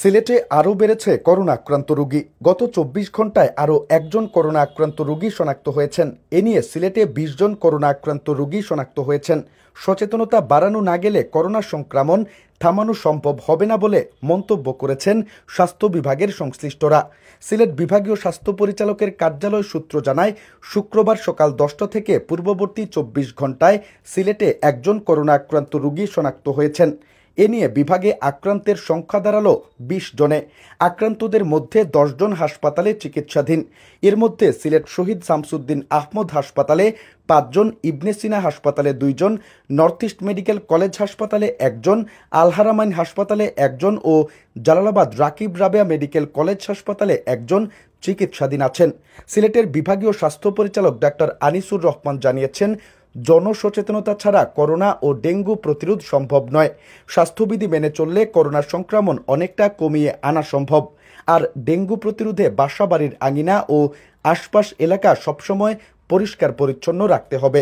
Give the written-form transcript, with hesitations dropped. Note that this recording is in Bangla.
সিলেটে আরও বেড়েছে করোনা আক্রান্ত রোগী। গত ২৪ ঘন্টায় আরও একজন করোনা আক্রান্ত রোগী শনাক্ত হয়েছেন। এ নিয়ে সিলেটে ২০ জন করোনা আক্রান্ত রোগী শনাক্ত হয়েছেন। সচেতনতা বাড়ানো না গেলে করোনা সংক্রমণ থামানো সম্ভব হবে না বলে মন্তব্য করেছেন স্বাস্থ্য বিভাগের সংশ্লিষ্টরা। সিলেট বিভাগীয় স্বাস্থ্য পরিচালকের কার্যালয় সূত্র জানায়, শুক্রবার সকাল ১০টা থেকে পূর্ববর্তী ২৪ ঘন্টায় সিলেটে একজন করোনা আক্রান্ত রোগী শনাক্ত হয়েছেন। এ নিয়ে বিভাগে আক্রান্তের সংখ্যা দাঁড়ালো ২০ জনে। আক্রান্তদের মধ্যে ১০ জন হাসপাতালে চিকিৎসাধীন। এর মধ্যে সিলেট শহীদ শামসুদ্দিন আহমদ হাসপাতালে ৫ জন, ইবনে সিনা হাসপাতালে ২ জন, নর্থ ইস্ট মেডিকেল কলেজ হাসপাতালে ১ জন, আল হারামাইন হাসপাতালে ১ জন ও জালালাবাদ রাকিব রাবেয়া মেডিকেল কলেজ হাসপাতালে ১ জন চিকিৎসাধীন আছেন। সিলেটের বিভাগীয় স্বাস্থ্য পরিচালক ডাক্তার আনিসুর রহমান জানিয়েছেন, জনসচেতনতা ছাড়া করোনা ও ডেঙ্গু প্রতিরোধ সম্ভব নয়। স্বাস্থ্যবিধি মেনে চললে করোনা সংক্রমণ অনেকটা কমিয়ে আনা সম্ভব। আর ডেঙ্গু প্রতিরোধে বাসাবাড়ির আঙিনা ও আশপাশ এলাকা সবসময় পরিষ্কার পরিচ্ছন্ন রাখতে হবে।